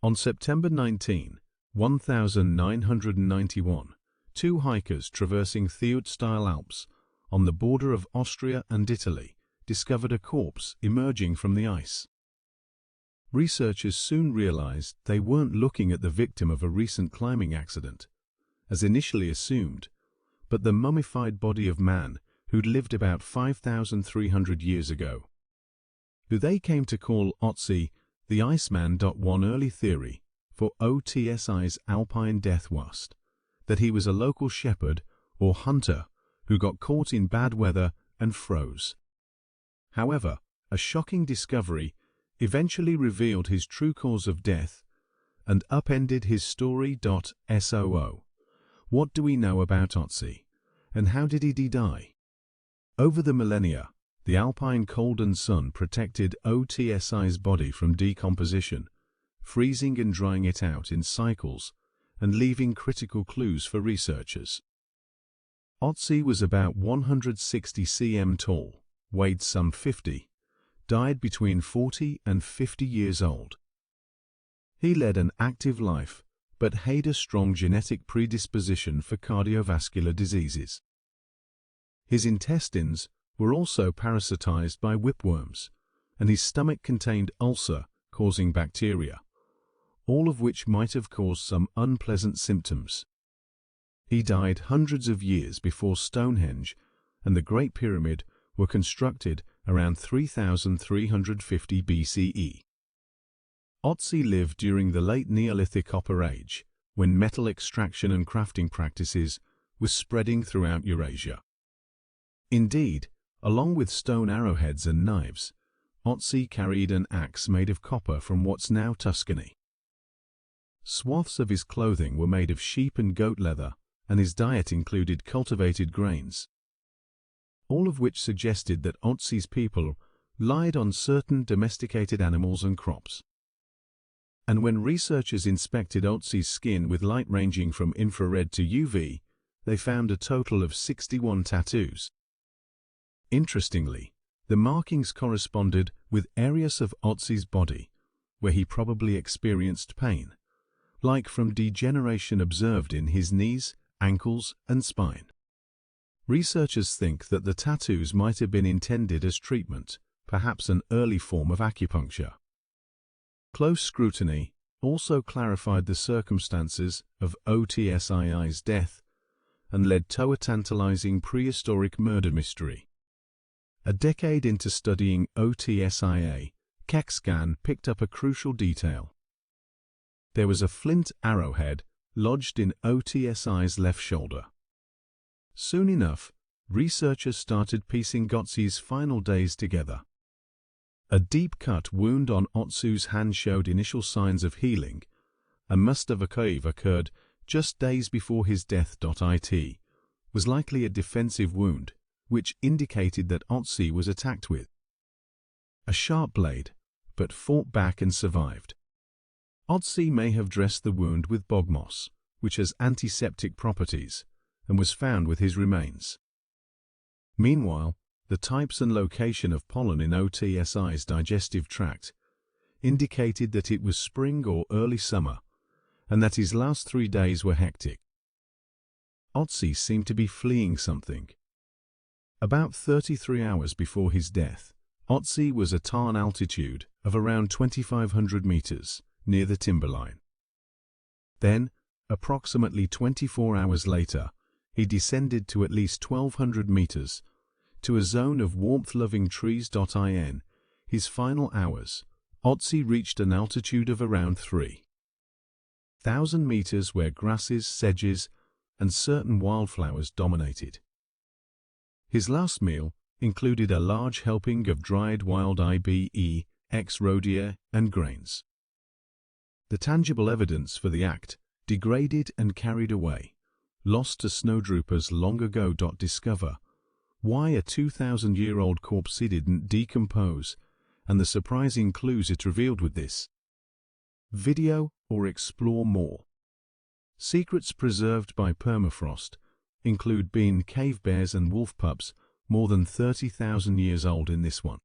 On September 19, 1991, two hikers traversing Theut-style Alps on the border of Austria and Italy discovered a corpse emerging from the ice. Researchers soon realized they weren't looking at the victim of a recent climbing accident, as initially assumed, but the mummified body of man who'd lived about 5,300 years ago, who they came to call Otzi the Iceman. One early theory for Otsi's alpine death was that he was a local shepherd or hunter who got caught in bad weather and froze. However, a shocking discovery eventually revealed his true cause of death and upended his story. So, what do we know about Otzi, and how did he die? Over the millennia, the alpine cold and sun protected Otsi's body from decomposition, freezing and drying it out in cycles and leaving critical clues for researchers. Otzi was about 160 cm tall, weighed some 50, died between 40 and 50 years old. He led an active life, but had a strong genetic predisposition for cardiovascular diseases. His intestines were also parasitized by whipworms, and his stomach contained ulcer-causing bacteria, all of which might have caused some unpleasant symptoms. He died hundreds of years before Stonehenge and the Great Pyramid were constructed around 3350 BCE. Otzi lived during the late Neolithic Copper Age, when metal extraction and crafting practices were spreading throughout Eurasia. Indeed, along with stone arrowheads and knives, Otzi carried an axe made of copper from what's now Tuscany. Swaths of his clothing were made of sheep and goat leather, and his diet included cultivated grains, all of which suggested that Otzi's people relied on certain domesticated animals and crops. And when researchers inspected Otzi's skin with light ranging from infrared to UV, they found a total of 61 tattoos. Interestingly, the markings corresponded with areas of Otzi's body where he probably experienced pain, like from degeneration observed in his knees, ankles, and spine. Researchers think that the tattoos might have been intended as treatment, perhaps an early form of acupuncture. Close scrutiny also clarified the circumstances of Otsi's death and led to a tantalizing prehistoric murder mystery. A decade into studying Otsia, CAT scan picked up a crucial detail. There was a flint arrowhead lodged in Otsi's left shoulder. Soon enough, researchers started piecing Otzi's final days together. A deep-cut wound on Otzi's hand showed initial signs of healing, and must have occurred just days before his death. It was likely a defensive wound, which indicated that Otzi was attacked with a sharp blade, but fought back and survived. Otzi may have dressed the wound with bog moss, which has antiseptic properties, and was found with his remains. Meanwhile, the types and location of pollen in Otsi's digestive tract indicated that it was spring or early summer, and that his last 3 days were hectic. Otzi seemed to be fleeing something. About 33 hours before his death, Otzi was at an altitude of around 2,500 meters near the timberline. Then, approximately 24 hours later, he descended to at least 1,200 meters to a zone of warmth-loving trees. In his final hours, Otzi reached an altitude of around 3,000 meters where grasses, sedges, and certain wildflowers dominated. His last meal included a large helping of dried wild ibex rhodea and grains. The tangible evidence for the act, degraded and carried away, lost to snowdroppers long ago. Discover why a 2,000-year-old corpse didn't decompose, and the surprising clues it revealed with this video, or explore more. Secrets preserved by permafrost include being cave bears and wolf pups more than 30,000 years old in this one.